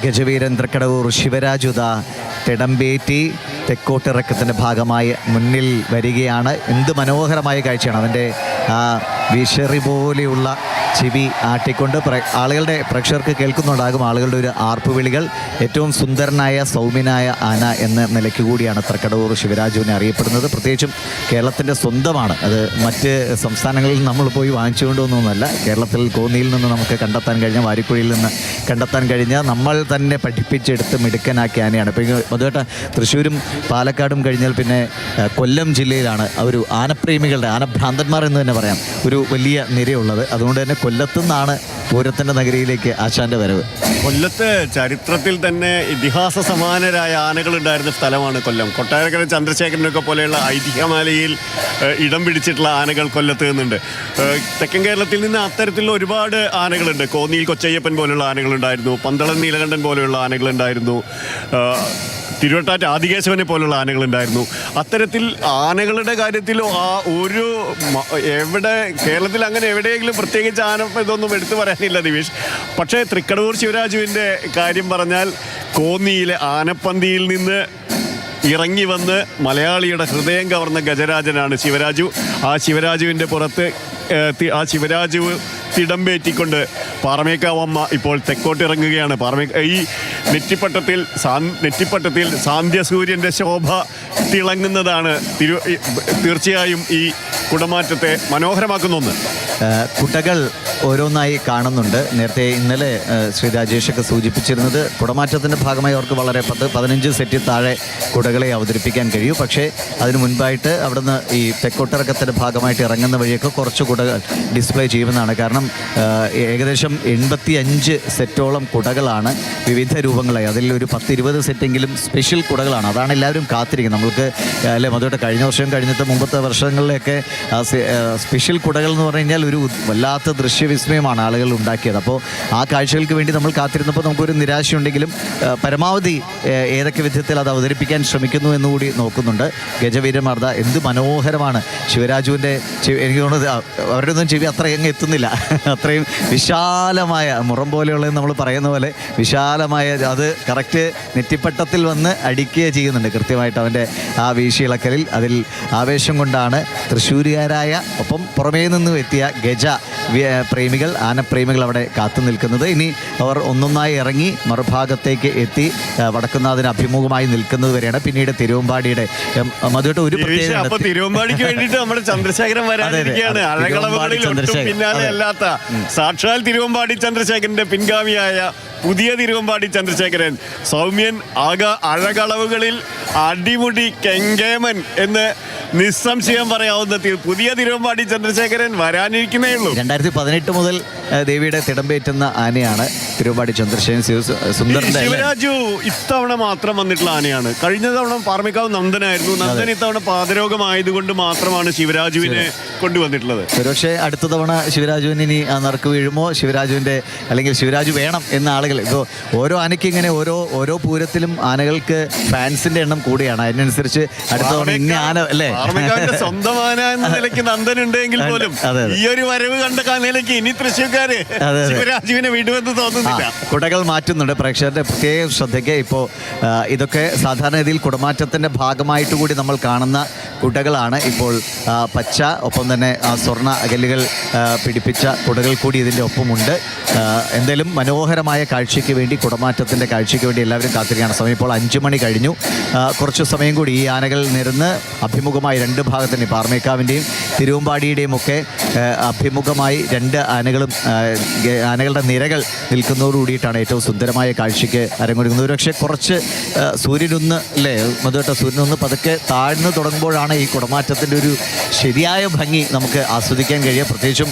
ഗജവീരൻ തൃക്കടവൂർ ശിവരാജുദ തിടമ്പേറ്റി തെക്കോട്ടിറക്കത്തിൻ്റെ ഭാഗമായി മുന്നിൽ വരികയാണ്. എന്ത് മനോഹരമായ കാഴ്ചയാണ്. അവൻ്റെ ആ വിശറി പോലെയുള്ള ചിവി ആട്ടിക്കൊണ്ട് ആളുകളുടെ പ്രേക്ഷകർക്ക് കേൾക്കുന്നുണ്ടാകും ആളുകളുടെ ഒരു ആർപ്പുവിളികൾ. ഏറ്റവും സുന്ദരനായ സൗമ്യനായ ആന എന്ന നിലയ്ക്ക് കൂടിയാണ് തൃക്കടവൂർ ശിവരാജുവിനെ അറിയപ്പെടുന്നത്. പ്രത്യേകിച്ചും കേരളത്തിൻ്റെ സ്വന്തമാണ്. അത് മറ്റ് സംസ്ഥാനങ്ങളിൽ നമ്മൾ പോയി വാങ്ങിച്ചുകൊണ്ടൊന്നുമല്ല. കേരളത്തിൽ കോന്നിയിൽ നിന്ന് നമുക്ക് കണ്ടെത്താൻ കഴിഞ്ഞ, വാരിക്കുഴിയിൽ നിന്ന് കണ്ടെത്താൻ കഴിഞ്ഞ, നമ്മൾ തന്നെ പഠിപ്പിച്ചെടുത്ത് മിടുക്കനാക്കിയ ആനയാണ്. ഇപ്പോൾ അതുമായിട്ട് തൃശ്ശൂരും പാലക്കാടും കഴിഞ്ഞാൽ പിന്നെ കൊല്ലം ജില്ലയിലാണ് ഒരു ആനപ്രേമികളുടെ, ആനഭ്രാന്തന്മാർ എന്ന് തന്നെ പറയാം, ഒരു വലിയ നിരയുള്ളത്. അതുകൊണ്ട് തന്നെ കൊല്ലത്തു നിന്നാണ് പൂരത്തിൻ്റെ നഗരിയിലേക്ക് ആശാൻ്റെ വരവ്. കൊല്ലത്ത് ചരിത്രത്തിൽ തന്നെ ഇതിഹാസ സമാനരായ ആനകളുണ്ടായിരുന്ന സ്ഥലമാണ് കൊല്ലം. കൊട്ടാരക്കര ചന്ദ്രശേഖരനൊക്കെ പോലെയുള്ള ഐതിഹ്യമാലയിൽ ഇടം പിടിച്ചിട്ടുള്ള ആനകൾ കൊല്ലത്ത് നിന്നുണ്ട്. തെക്കൻ കേരളത്തിൽ നിന്ന് അത്തരത്തിലുള്ള ഒരുപാട് ആനകളുണ്ട്. കോന്നിയിൽ കൊച്ചയ്യപ്പൻ പോലെയുള്ള ആനകളുണ്ടായിരുന്നു, പന്തളം നീലകണ്ഠൻ പോലെയുള്ള ആനകളുണ്ടായിരുന്നു, തിരുവട്ടാറ്റ് ആദികേശവനെ പോലുള്ള ആനകളുണ്ടായിരുന്നു. അത്തരത്തിൽ ആനകളുടെ കാര്യത്തിൽ എവിടെ കേരളത്തിൽ അങ്ങനെ എവിടെയെങ്കിലും പ്രത്യേകിച്ച് ആന ഇതൊന്നും എടുത്തു പറയാനില്ല ദിവേഷ്. പക്ഷേ തൃക്കടവൂർ ശിവരാജുവിൻ്റെ കാര്യം പറഞ്ഞാൽ കോന്നിയിലെ ആനപ്പന്തിയിൽ നിന്ന് ഇറങ്ങി വന്ന് മലയാളിയുടെ ഹൃദയം കവർന്ന ഗജരാജനാണ് ശിവരാജു. ആ ശിവരാജുവിൻ്റെ പുറത്ത് ആ ശിവരാജു തിടമ്പേറ്റിക്കൊണ്ട് പാറമേക്കാവമ്മ ഇപ്പോൾ തെക്കോട്ടിറങ്ങുകയാണ്. ഈ നെറ്റിപ്പട്ടത്തിൽ സാന്ധ്യസൂര്യൻ്റെ ശോഭ തിളങ്ങുന്നതാണ് തീർച്ചയായും ഈ കുടമാറ്റത്തെ മനോഹരമാക്കുന്ന ഒന്ന്. കുടകൾ ഓരോന്നായി കാണുന്നുണ്ട്. നേരത്തെ ഇന്നലെ ശ്രീ രാജേഷൊക്കെ സൂചിപ്പിച്ചിരുന്നത് കുടമാറ്റത്തിൻ്റെ ഭാഗമായി അവർക്ക് വളരെ 10-15 സെറ്റിൽ താഴെ കുടകളെ അവതരിപ്പിക്കാൻ കഴിയും. പക്ഷേ അതിനു മുൻപായിട്ട് അവിടുന്ന് ഈ തെക്കോട്ടിറക്കത്തിൻ്റെ ഭാഗമായിട്ട് ഇറങ്ങുന്ന വഴിയൊക്കെ കുറച്ച് കുടകൾ ഡിസ്പ്ലേ ചെയ്യുമെന്നാണ്. കാരണം ഏകദേശം 85 സെറ്റോളം കുടകളാണ് വിവിധ രൂപങ്ങളായി. അതിൽ ഒരു 10-20 സെറ്റെങ്കിലും സ്പെഷ്യൽ കുടകളാണ്. അതാണ് എല്ലാവരും കാത്തിരിക്കുന്നത്. നമുക്ക് അല്ലെ മധുവായിട്ട് കഴിഞ്ഞ വർഷം കഴിഞ്ഞത്തെ മുമ്പത്തെ വർഷങ്ങളിലൊക്കെ സ്പെഷ്യൽ കുടകൾ എന്ന് പറഞ്ഞു കഴിഞ്ഞാൽ ഒരു വല്ലാത്ത ദൃശ്യവിസ്മയമാണ് ആളുകൾ ഉണ്ടാക്കിയത്. അപ്പോൾ ആ കാഴ്ചകൾക്ക് വേണ്ടി നമ്മൾ കാത്തിരുന്നപ്പോൾ നമുക്കൊരു നിരാശയുണ്ടെങ്കിലും പരമാവധി ഏതൊക്കെ വിധത്തിൽ അത് അവതരിപ്പിക്കാൻ ശ്രമിക്കുന്നു എന്നുകൂടി നോക്കുന്നുണ്ട്. ഗജവീരന്മാർദ എന്ത് മനോഹരമാണ്. ശിവരാജുവിൻ്റെ എനിക്ക് തോന്നുന്നത് അവരുടെ ഒന്നും ചെവി അത്ര എങ്ങ് എത്തുന്നില്ല. അത്രയും വിശാലമായ മുറം പോലെയുള്ളത് നമ്മൾ പറയുന്ന പോലെ വിശാലമായ, അത് കറക്റ്റ് നെറ്റിപ്പട്ടത്തിൽ വന്ന് അടിക്കുക ചെയ്യുന്നുണ്ട് കൃത്യമായിട്ട് അവൻ്റെ ആ വീശിയിളക്കലിൽ. അതിൽ ആവേശം കൊണ്ടാണ് തൃശ്ശൂരുകാരായ ഒപ്പം പുറമേ നിന്നും എത്തിയ ഗജ പ്രേമികൾ, ആനപ്രേമികൾ അവിടെ കാത്തു നിൽക്കുന്നത്. ഇനി അവർ ഒന്നൊന്നായി ഇറങ്ങി മറുഭാഗത്തേക്ക് എത്തി വടക്കുന്നാഥിന് അഭിമുഖമായി നിൽക്കുന്നത് വരെയാണ്. പിന്നീട് തിരുവമ്പാടിയുടെ മധുവായിട്ട് ഒരു പ്രത്യേകത, തിരുവമ്പാടിക്ക് വേണ്ടിയിട്ട് നമ്മുടെ ചന്ദ്രശേഖരൻ വരാനിരിക്കുകയാണ്. അഴകളവുകളിൽ ഒട്ടും പിന്നാലെ അല്ലാത്ത സാക്ഷാൽ തിരുവമ്പാടി ചന്ദ്രശേഖരന്റെ പിൻഗാമിയായ പുതിയ തിരുവമ്പാടി ചന്ദ്രശേഖരൻ, സൗമ്യൻ, അഴകളവുകളിൽ അടിമുടി കെങ്കേമൻ എന്ന് നിസ്സംശയം പറയാവുന്ന പുതിയ തിരുവമ്പാടി ചന്ദ്രശേഖരൻ വരാനിരിക്കുന്നേ ഉള്ളൂ. 2018 മുതൽ ദേവിയുടെ തിടമ്പേറ്റുന്ന ആനയാണ് തിരുവമ്പാടി ചന്ദ്രശേഖരൻ. സുന്ദരന്റെ ശിവരാജു ഇത്തവണ മാത്രം വന്നിട്ടുള്ള ആനയാണ്. കഴിഞ്ഞ തവണ പാറമേക്കാവ് നന്ദനായിരുന്നു. നന്ദൻ ഇത്തവണ പാദരോഗമായതുകൊണ്ട് മാത്രമാണ് ശിവരാജുവിനെ കൊണ്ടുവന്നിട്ടുള്ളത്. ഒരുപക്ഷെ അടുത്ത തവണ ശിവരാജുവിന് ഇനി ആ നറുക്ക് വീഴുമോ, ശിവരാജുവിൻ്റെ അല്ലെങ്കിൽ ശിവരാജു വേണം എന്ന ആളുകൾ. ഇപ്പോൾ ഓരോ ആനയ്ക്ക് ഇങ്ങനെ ഓരോ പൂരത്തിലും ആനകൾക്ക് ഫാൻസിന്റെ എണ്ണം കൂടിയാണ്. അതിനനുസരിച്ച് അടുത്ത തവണ ഇന്ന ആന അല്ലേ സ്വന്തം ആന എന്ന നിലയ്ക്ക് നന്ദൻ ഉണ്ടെങ്കിൽ പോലും ഈ ഒരു വരവ് കണ്ട നിലയ്ക്ക് ഇനി തൃശ്ശൂർക്കാര് ശിവരാജുവിനെ വിടുമെന്ന് തോന്നുന്നില്ല. കുടകൾ മാറ്റുന്നുണ്ട്. പ്രേക്ഷകരുടെ പ്രത്യേക ശ്രദ്ധയ്ക്ക് ഇപ്പോൾ ഇതൊക്കെ സാധാരണ രീതിയിൽ കുടമാറ്റത്തിന്റെ ഭാഗമായിട്ട് കൂടി നമ്മൾ കാണുന്ന കുടകളാണ്. ഇപ്പോൾ പച്ച, ഒപ്പം തന്നെ സ്വർണ്ണ അകലുകൾ പിടിപ്പിച്ച കുടകൾ കൂടി ഇതിൻ്റെ ഒപ്പമുണ്ട്. എന്തായാലും മനോഹരമായ കാഴ്ചയ്ക്ക് വേണ്ടി, കുടമാറ്റത്തിൻ്റെ കാഴ്ചയ്ക്ക് വേണ്ടി എല്ലാവരും കാത്തിരിക്കുകയാണ്. സമയം ഇപ്പോൾ 5 മണി കഴിഞ്ഞു. കുറച്ച് സമയം കൂടി ഈ ആനകൾ നിരന്ന് അഭിമുഖമായി 2 ഭാഗത്തിന് പാറമേക്കാവിൻ്റെയും തിരുവമ്പാടിയുടെയും ഒക്കെ അഭിമുഖമായി 2 ആനകളുടെ നിരകൾ നിൽക്കുന്നതോടുകൂടിയിട്ടാണ് ഏറ്റവും സുന്ദരമായ കാഴ്ചയ്ക്ക് അരങ്ങൊരുങ്ങുന്നത്. പക്ഷേ കുറച്ച് സൂര്യനൊന്ന് അല്ലേ മധുവേട്ട, സൂര്യനൊന്ന് പതുക്കെ താഴ്ന്നു തുടങ്ങുമ്പോഴാണ് ഈ കുടമാറ്റത്തിൻ്റെ ഒരു ശരിയായ ഭംഗി നമുക്ക് ആസ്വദിക്കാൻ കഴിയുക. പ്രത്യേകിച്ചും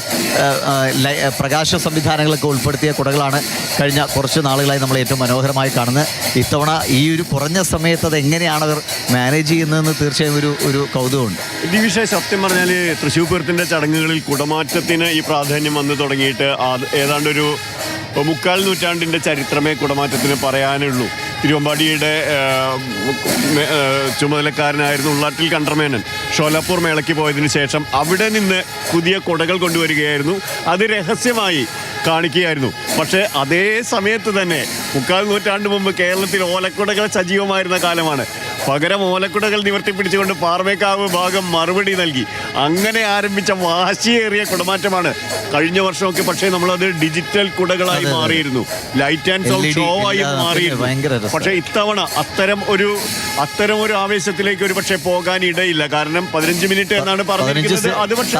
പ്രകാശ സംവിധാനങ്ങളൊക്കെ ഉൾപ്പെടുത്തിയ കുടകളാണ് കഴിഞ്ഞ കുറച്ച് നാളുകളായി നമ്മൾ ഏറ്റവും മനോഹരമായി കാണുന്നത്. ഇത്തവണ ഈ ഒരു കുറഞ്ഞ സമയത്ത് അത് എങ്ങനെയാണ് അവർ മാനേജ് ചെയ്യുന്നതെന്ന് തീർച്ചയായും ഒരു കൗതുകമുണ്ട്. ഈ വിഷയം സത്യം പറഞ്ഞാൽ തൃശ്ശൂർ പൂരത്തിൻ്റെ ചടങ്ങുകളിൽ കുടമാറ്റത്തിന് ഈ പ്രാധാന്യം വന്നു തുടങ്ങിയിട്ട് ഏതാണ്ടൊരു 3/4 നൂറ്റാണ്ടിൻ്റെ ചരിത്രമേ കുടമാറ്റത്തിന് പറയാനുള്ളൂ. തിരുവമ്പാടിയുടെ ചുമതലക്കാരനായിരുന്നു ഉള്ളാട്ടിൽ കണ്ടർമേനൻ ഷോലാപ്പൂർ മേളയ്ക്ക് പോയതിനു ശേഷം അവിടെ നിന്ന് പുതിയ കുടകൾ കൊണ്ടുവരികയായിരുന്നു. അത് രഹസ്യമായി കാണിക്കുകയായിരുന്നു. പക്ഷേ അതേ സമയത്ത് തന്നെ 3/4 നൂറ്റാണ്ട് മുമ്പ് കേരളത്തിൽ ഓലക്കുടകൾ സജീവമായിരുന്ന കാലമാണ്. പകരം ഓലക്കുടകൾ നിവർത്തിപ്പിടിച്ചുകൊണ്ട് പാറമേക്കാവ് ഭാഗം മറുപടി നൽകി. അങ്ങനെ ആരംഭിച്ച വാശിയേറിയ കുടമാറ്റമാണ് കഴിഞ്ഞ വർഷമൊക്കെ. പക്ഷേ നമ്മളത് ഡിജിറ്റൽ കുടകളായി മാറിയിരുന്നു, ലൈറ്റ് ആൻഡ് സൗണ്ട് ഷോ ആയി മാറിയിരുന്നു. പക്ഷേ ഇത്തവണ അത്തരം ഒരു ആവേശത്തിലേക്ക് ഒരു പക്ഷേ പോകാൻ ഇടയില്ല. കാരണം 15 മിനിറ്റ് എന്നാണ് പറഞ്ഞിരിക്കുന്നത്. അത് പക്ഷേ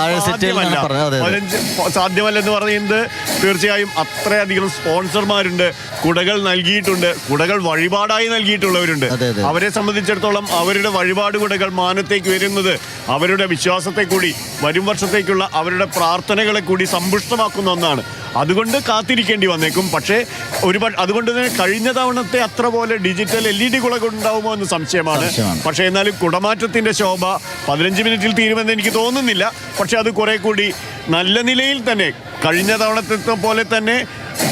സാധ്യമല്ലെന്ന് പറയുന്നത് തീർച്ചയായും അത്രയധികം സ്പോൺസർമാരുണ്ട്, കുടകൾ നൽകിയിട്ടുണ്ട്, കുടകൾ വഴിപാടായി നൽകിയിട്ടുള്ളവരുണ്ട്. അവരെ സംബന്ധിച്ചിടത്തോളം അവരുടെ വഴിപാട് കുടകൾ മാനത്തേക്ക് വരുന്നത് അവരുടെ വിശ്വാസത്തെ കൂടി വരും വർഷത്തേക്കുള്ള അവരുടെ പ്രാർത്ഥനകളെ കൂടി സമ്പുഷ്ടമാക്കുന്ന ഒന്നാണ്. അതുകൊണ്ട് കാത്തിരിക്കേണ്ടി വന്നേക്കും. പക്ഷേ അതുകൊണ്ട് തന്നെ കഴിഞ്ഞ തവണത്തെ അത്ര പോലെ ഡിജിറ്റൽ LED കുടകൾ ഉണ്ടാവുമോ എന്ന് സംശയമാണ്. പക്ഷേ എന്നാലും കുടമാറ്റത്തിന്റെ ശോഭ 15 മിനിറ്റിൽ തീരുമെന്ന് എനിക്ക് തോന്നുന്നില്ല. പക്ഷെ അത് കുറെ കൂടി നല്ല നിലയിൽ തന്നെ കഴിഞ്ഞ തവണത്തെ പോലെ തന്നെ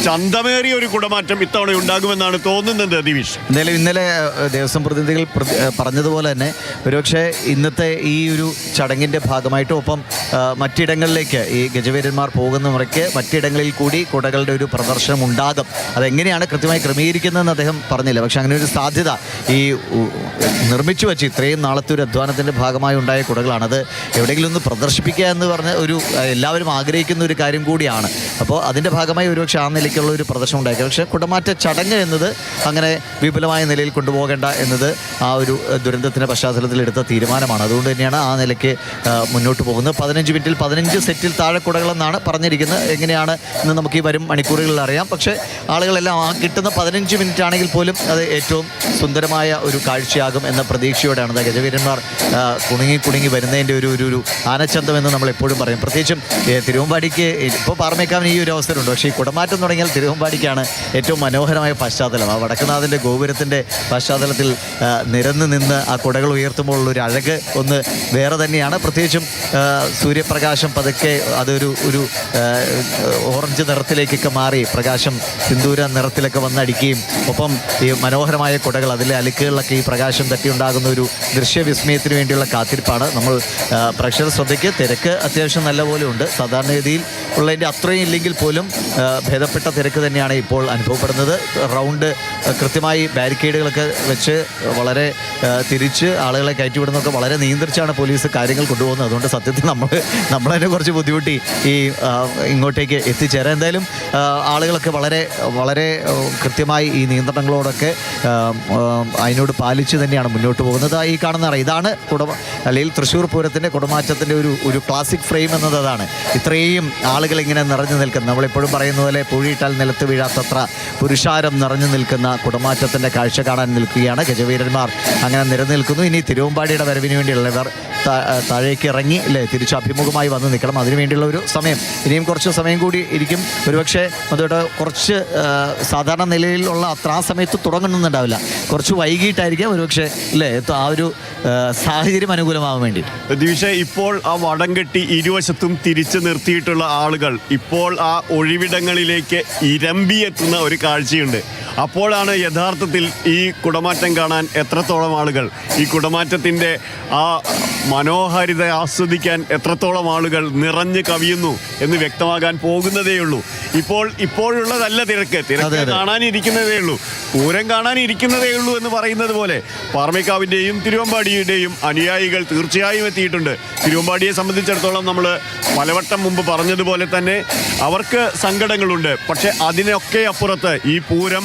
ചന്തമേറിയ ഒരു കുടമാറ്റം ഇത്തവണ ഉണ്ടാകുമെന്നാണ് തോന്നുന്നത്. ദിവിഷ്, എന്തായാലും ഇന്നലെ ദേവസ്വം പ്രതിനിധികൾ പറഞ്ഞതുപോലെ തന്നെ ഒരുപക്ഷെ ഇന്നത്തെ ഈ ഒരു ചടങ്ങിൻ്റെ ഭാഗമായിട്ടും ഒപ്പം മറ്റിടങ്ങളിലേക്ക് ഈ ഗജവീരന്മാർ പോകുന്ന മുറയ്ക്ക് മറ്റിടങ്ങളിൽ കൂടി കുടകളുടെ ഒരു പ്രദർശനം ഉണ്ടാകും. അതെങ്ങനെയാണ് കൃത്യമായി ക്രമീകരിക്കുന്നതെന്ന് അദ്ദേഹം പറഞ്ഞില്ല. പക്ഷെ അങ്ങനെ ഒരു സാധ്യത ഈ നിർമ്മിച്ചു വെച്ച് ഇത്രയും നാളത്തെ ഒരു അധ്വാനത്തിൻ്റെ ഭാഗമായി ഉണ്ടായ കുടകളാണ്. അത് എവിടെയെങ്കിലും ഒന്ന് പ്രദർശിപ്പിക്കുക എന്ന് പറഞ്ഞ ഒരു എല്ലാവരും ആഗ്രഹിക്കുന്ന ഒരു കാര്യം കൂടിയാണ്. അപ്പോൾ അതിൻ്റെ ഭാഗമായി ഒരുപക്ഷെ ആ നിലയ്ക്കുള്ള ഒരു പ്രദർശനം ഉണ്ടായിരിക്കും. പക്ഷേ കുടമാറ്റ ചടങ്ങ് എന്നത് അങ്ങനെ വിപുലമായ നിലയിൽ കൊണ്ടുപോകേണ്ട എന്നത് ആ ഒരു ദുരന്തത്തിൻ്റെ പശ്ചാത്തലത്തിൽ എടുത്ത തീരുമാനമാണ്. അതുകൊണ്ട് തന്നെയാണ് ആ നിലയ്ക്ക് മുന്നോട്ട് പോകുന്നത്. 15 മിനിറ്റിൽ 15 സെറ്റിൽ താഴെ കുടകളെന്നാണ് പറഞ്ഞിരിക്കുന്നത്. എങ്ങനെയാണ് ഇന്ന് നമുക്ക് ഈ വരും മണിക്കൂറുകളിൽ അറിയാം. പക്ഷേ ആളുകളെല്ലാം ആ കിട്ടുന്ന 15 മിനിറ്റ് ആണെങ്കിൽ പോലും അത് ഏറ്റവും സുന്ദരമായ ഒരു കാഴ്ചയാകും എന്ന പ്രതീക്ഷയോടെയാണ് ഗജവീരന്മാർ കുണുങ്ങി വരുന്നതിൻ്റെ ഒരു ആനച്ചന്തം എന്ന് നമ്മൾ എപ്പോഴും പറയും. പ്രത്യേകിച്ചും തിരുവമ്പാടിക്ക് ഇപ്പോൾ പാറമേക്കാവിന് ഈ ഒരു അവസരമുണ്ട്. പക്ഷേ ഈ കുടമാറ്റം തുടങ്ങിയാൽ തിരുവമ്പാടിക്കാണ് ഏറ്റവും മനോഹരമായ പശ്ചാത്തലം. ആ വടക്കുന്നാഥൻ്റെ ഗോപുരത്തിൻ്റെ പശ്ചാത്തലത്തിൽ നിരന്ന് നിന്ന് ആ കുടകൾ ഉയർത്തുമ്പോഴുള്ളൊരു അഴക് ഒന്ന് വേറെ തന്നെയാണ്. പ്രത്യേകിച്ചും സൂര്യപ്രകാശം പതുക്കെ അതൊരു ഓറഞ്ച് നിറത്തിലേക്കൊക്കെ മാറി പ്രകാശം സിന്ദൂര നിറത്തിലൊക്കെ വന്നടിക്കുകയും ഒപ്പം ഈ മനോഹരമായ കുടകൾ അതിലെ അലുക്കുകളിലൊക്കെ ഈ പ്രകാശം തട്ടിയുണ്ടാകുന്ന ഒരു ദൃശ്യവിസ്മയത്തിന് വേണ്ടിയുള്ള കാത്തിരിപ്പാണ്. നമ്മൾ പ്രേക്ഷകർ ശ്രദ്ധയ്ക്ക് തിരക്ക് അത്യാവശ്യം നല്ലപോലെ ഉണ്ട്. സാധാരണഗതിയിൽ ഉള്ളതിൻ്റെ അത്രയും ഇല്ലെങ്കിൽ പോലും ഭേദപ്പെട്ട തിരക്ക് തന്നെയാണ് ഇപ്പോൾ അനുഭവപ്പെടുന്നത്. റൗണ്ട് കൃത്യമായി ബാരിക്കേഡുകളൊക്കെ വെച്ച് വളരെ തിരിച്ച് ആളുകളെ കയറ്റിവിടുന്നതൊക്കെ വളരെ നിയന്ത്രിച്ചാണ് പോലീസ് കാര്യങ്ങൾ കൊണ്ടുപോകുന്നത്. അതുകൊണ്ട് സത്യത്തിൽ നമ്മൾ തന്നെ കുറച്ച് ബുദ്ധിമുട്ടി ഈ ഇങ്ങോട്ടേക്ക് എത്തിച്ചേരാൻ. എന്തായാലും ആളുകളൊക്കെ വളരെ കൃത്യമായി ഈ നിയന്ത്രണങ്ങളോടൊക്കെ അതിനോട് പാലിച്ച് തന്നെയാണ് മുന്നോട്ട് പോകുന്നത്. ഈ കാണുന്ന ഇതാണ് അല്ലെങ്കിൽ തൃശ്ശൂർ പൂരത്തിൻ്റെ കുടമാറ്റത്തിൻ്റെ ഒരു ക്ലാസിക് ഫ്രെയിം എന്നത് അതാണ്. ഇത്രയും ആളുകൾ ഇങ്ങനെ നിറഞ്ഞു നിൽക്കുന്ന, നമ്മളെപ്പോഴും പറയുന്ന പോലെ പൂഴിയിട്ടാൽ നിലത്ത് വീഴാത്തത്ര പുരുഷാരം നിറഞ്ഞു നിൽക്കുന്ന കുടമാറ്റത്തിൻ്റെ കാഴ്ച കാണാൻ നിൽക്കുകയാണ് ഗജവീരന്മാർ. അങ്ങനെ നിലനിൽക്കുന്നു. ഇനി തിരുവമ്പാടിയുടെ വരവിന് വേണ്ടിയുള്ളവർ താഴേക്ക് ഇറങ്ങി തിരിച്ച് അഭിമുഖമായി വന്ന് നിൽക്കണം. അതിനുവേണ്ടിയുള്ള ഒരു സമയം ഇനിയും കുറച്ച് സമയം കൂടി ഇരിക്കും. ഒരുപക്ഷെ അതോടെ കുറച്ച് സാധാരണ നിലയിലുള്ള അത്ര ആ സമയത്ത് തുടങ്ങുന്നുണ്ടാവില്ല, കുറച്ച് വൈകിട്ടായിരിക്കാം ഒരുപക്ഷെ ആ ഒരു സാഹചര്യം അനുകൂലമാവാൻ വേണ്ടി. ദിവിഷ, ഇപ്പോൾ ആ വടം കെട്ടി ഇരുവശത്തും തിരിച്ചു നിർത്തിയിട്ടുള്ള ആളുകൾ ഇപ്പോൾ ആ ഒഴിവിടങ്ങളിലേക്ക് ഇരമ്പിയെത്തുന്ന ഒരു കാഴ്ചയുണ്ട്. അപ്പോഴാണ് യഥാർത്ഥത്തിൽ ഈ കുടമാറ്റം കാണാൻ എത്രത്തോളം ആളുകൾ, ഈ കുടമാറ്റത്തിൻ്റെ ആ മനോഹാരിത ആസ്വദിക്കാൻ എത്രത്തോളം ആളുകൾ നിറഞ്ഞു കവിയുന്നു എന്ന് വ്യക്തമാകാൻ പോകുന്നതേയുള്ളൂ. ഇപ്പോഴുള്ളതല്ല തിരക്ക് കാണാനിരിക്കുന്നതേ ഉള്ളൂ, പൂരം കാണാനിരിക്കുന്നതേ ഉള്ളൂ എന്ന് പറയുന്നത് പോലെ പാറമേക്കാവിൻ്റെയും തിരുവമ്പാടിയുടെയും അനുയായികൾ തീർച്ചയായും എത്തിയിട്ടുണ്ട്. തിരുവമ്പാടിയെ സംബന്ധിച്ചിടത്തോളം നമ്മൾ പലവട്ടം മുമ്പ് പറഞ്ഞതുപോലെ തന്നെ അവർക്ക് സങ്കടങ്ങളുണ്ട്. പക്ഷെ അതിനൊക്കെ അപ്പുറത്ത് ഈ പൂരം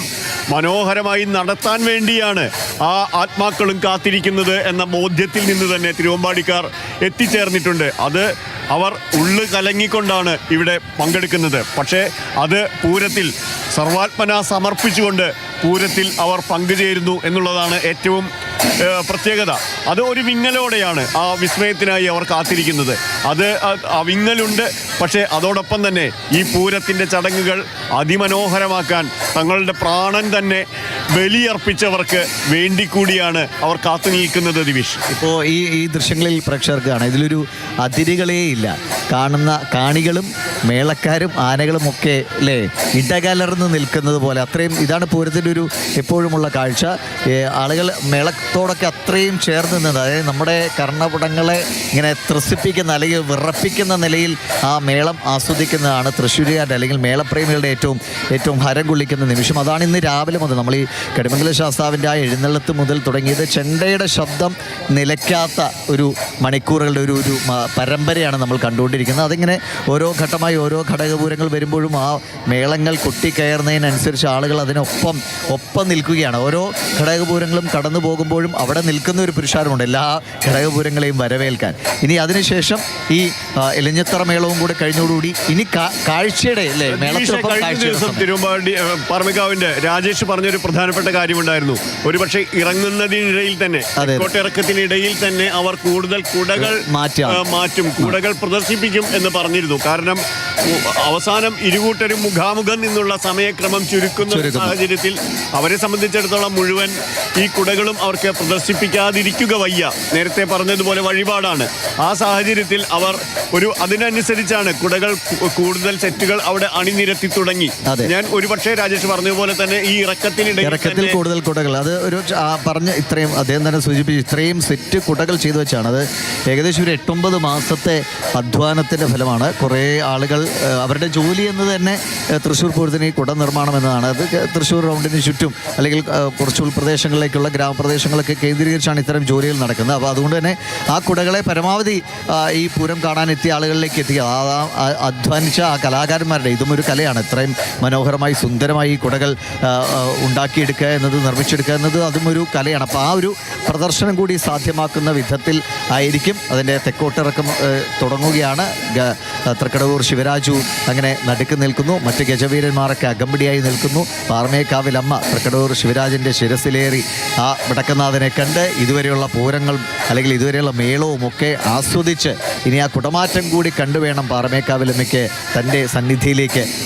മനോഹരമായി നടത്താൻ വേണ്ടിയാണ് ആ ആത്മാക്കളും കാത്തിരിക്കുന്നത് എന്ന ബോധ്യത്തിൽ നിന്ന് തന്നെ തിരുവമ്പാടിക്കാർ എത്തിച്ചേർന്നിട്ടുണ്ട്. അത് അവർ ഉള്ളു കലങ്ങിക്കൊണ്ടാണ് ഇവിടെ പങ്കെടുക്കുന്നത്. പക്ഷേ അത് പൂരത്തിൽ സർവാത്മന സമർപ്പിച്ചുകൊണ്ട് പൂരത്തിൽ അവർ പങ്കുചേരുന്നു എന്നുള്ളതാണ് ഏറ്റവും പ്രത്യേകത. അത് ഒരു വിങ്ങലോടെയാണ് ആ വിസ്മയത്തിനായി അവർ കാത്തിരിക്കുന്നത്. അത് ആ വിങ്ങലുണ്ട്. പക്ഷേ അതോടൊപ്പം തന്നെ ഈ പൂരത്തിൻ്റെ ചടങ്ങുകൾ അതിമനോഹരമാക്കാൻ തങ്ങളുടെ പ്രാണൻ തന്നെ ബലിയർപ്പിച്ചവർക്ക് വേണ്ടി കൂടിയാണ് അവർ കാത്തു നിൽക്കുന്നത്. ദിവിഷ്, ഇപ്പോൾ ഈ ദൃശ്യങ്ങളിൽ പ്രേക്ഷകർക്ക് കാണാം, ഇതിലൊരു അതിരുകളേ ഇല്ല. കാണുന്ന കാണികളും മേളക്കാരും ആനകളും ഒക്കെ അല്ലേ ഇടകലർന്ന് നിൽക്കുന്നത് പോലെ അത്രയും ഇതാണ് പൂരത്തിൻ്റെ ഒരു എപ്പോഴുമുള്ള കാഴ്ച. ആളുകൾ മേളത്തോടൊക്കെ അത്രയും ചേർന്ന് നിന്ന്, അതായത് നമ്മുടെ കർണപുടങ്ങളെ ഇങ്ങനെ ത്രസിപ്പിക്കുന്ന അല്ലെങ്കിൽ വിറപ്പിക്കുന്ന നിലയിൽ ആ മേളം ആസ്വദിക്കുന്നതാണ് തൃശ്ശൂരുകാരുടെ അല്ലെങ്കിൽ മേളപ്രേമികളുടെ ഏറ്റവും ഹരം കൊള്ളിക്കുന്ന നിമിഷം. അതാണ് ഇന്ന് രാവിലെ മുതൽ നമ്മൾ ഈ കടിമംഗല ശാസ്താവിൻ്റെ ആ എഴുന്നള്ളത്ത് മുതൽ തുടങ്ങിയത്. ചെണ്ടയുടെ ശബ്ദം നിലയ്ക്കാത്ത ഒരു മണിക്കൂറുകളുടെ ഒരു പരമ്പരയാണ് നമ്മൾ കണ്ടുകൊണ്ടിരിക്കുന്നത്. അതിങ്ങനെ ഓരോ ഘട്ടമായി ഓരോ ഘടകപൂരങ്ങൾ വരുമ്പോഴും ആ മേളങ്ങൾ കൊട്ടിക്കയറുന്നതിനനുസരിച്ച് ആളുകൾ ഒപ്പം നിൽക്കുകയാണ്. ഓരോ ഘടകപൂരങ്ങളും കടന്നു പോകുമ്പോഴും അവിടെ നിൽക്കുന്ന ഒരു പുരുഷാരമുണ്ട് എല്ലാ ഘടകപൂരങ്ങളെയും വരവേൽക്കാൻ. ഇനി അതിനുശേഷം ഈ എലിഞ്ഞത്തറ മേളവും കൂടെ കഴിഞ്ഞോടുകൂടി ഇനി കാഴ്ചയുടെ അല്ലേ മേളത്തിനൊപ്പം ദിവസം തിരുവമ്പാടി പാറമേക്കാവിന്റെ രാജേഷ് പറഞ്ഞൊരു പ്രധാനപ്പെട്ട കാര്യമുണ്ടായിരുന്നു. ഒരുപക്ഷെ ഇറങ്ങുന്നതിനിടയിൽ തന്നെ കോട്ടിറക്കത്തിനിടയിൽ തന്നെ അവർ കൂടുതൽ കുടകൾ മാറ്റും, കുടകൾ പ്രദർശിപ്പിക്കും എന്ന് പറഞ്ഞിരുന്നു. കാരണം അവസാനം ഇരുകൂട്ടരും മുഖാമുഖം നിന്നുള്ള സമയക്രമം ചുരുക്കുന്ന സാഹചര്യത്തിൽ അവരെ സംബന്ധിച്ചിടത്തോളം മുഴുവൻ ഈ കുടകളും അവർക്ക് പ്രദർശിപ്പിക്കാതിരിക്കുക വയ്യ. നേരത്തെ പറഞ്ഞതുപോലെ വഴിപാടാണ്. ആ സാഹചര്യത്തിൽ അവർ അതിനനുസരിച്ചാണ് കുടകൾ കൂടുതൽ സെറ്റുകൾ അവിടെ അണിനിരത്തി തുടങ്ങി. ഞാൻ ഒരുപക്ഷെ രാജേഷ് പറഞ്ഞതുപോലെ തന്നെ ഈ ഇറക്കത്തിൽ കൂടുതൽ കുടകൾ അത് ഒരു പറഞ്ഞ് ഇത്രയും അദ്ദേഹം തന്നെ സൂചിപ്പിച്ചു, ഇത്രയും സെറ്റ് കുടകൾ ചെയ്തു വെച്ചാണ്. അത് ഏകദേശം ഒരു 8-9 മാസത്തെ അധ്വാനത്തിൻ്റെ ഫലമാണ്. കുറേ ആളുകൾ അവരുടെ ജോലി എന്നത് തന്നെ തൃശ്ശൂർ പൂരത്തിന് ഈ കുട നിർമ്മാണം എന്നതാണ്. അത് തൃശ്ശൂർ റൗണ്ടിന് ചുറ്റും അല്ലെങ്കിൽ കുറച്ച് ഉൾപ്രദേശങ്ങളിലേക്കുള്ള ഗ്രാമപ്രദേശങ്ങളൊക്കെ കേന്ദ്രീകരിച്ചാണ് ഇത്തരം ജോലികൾ നടക്കുന്നത്. അപ്പോൾ അതുകൊണ്ട് തന്നെ ആ കുടകളെ പരമാവധി ഈ പൂരം കാണാനെത്തിയ ആളുകളിലേക്ക് എത്തിക്കുക. അധ്വാനിച്ച ആ കലാകാരന്മാരുടെ ഇതും ഒരു കലയാണ്. ഇത്രയും മനോഹരമായി സുന്ദരമായി ഈ കുടകൾ ഉണ്ടാക്കിയെടുക്കുക എന്നത്, നിർമ്മിച്ചെടുക്കുക എന്നത് അതും ഒരു കലയാണ്. അപ്പോൾ ആ ഒരു പ്രദർശനം കൂടി സാധ്യമാക്കുന്ന വിധത്തിൽ ആയിരിക്കും അതിൻ്റെ തെക്കോട്ടിറക്കം തുടങ്ങുകയാണ്. തൃക്കടവൂർ ശിവരാജു അങ്ങനെ നടുക്ക് നിൽക്കുന്നു. മറ്റ് ഗജവീരന്മാരൊക്കെ അകമ്പടിയായി നിൽക്കുന്നു. പാറമേക്കാവിലമ്മ തൃക്കടവൂർ ശിവരാജൻ്റെ ശിരസിലേറി ആ വടക്കനാഥനെ കണ്ട് ഇതുവരെയുള്ള പൂരങ്ങളും അല്ലെങ്കിൽ ഇതുവരെയുള്ള മേളവും ഒക്കെ ആസ്വദിച്ച് ഇനി ആ കുടമാറ്റം കൂടി കണ്ടുവേണം പാറമേക്കാവിലമ്മയ്ക്ക് തൻ്റെ സന്നിധിയിലേക്ക്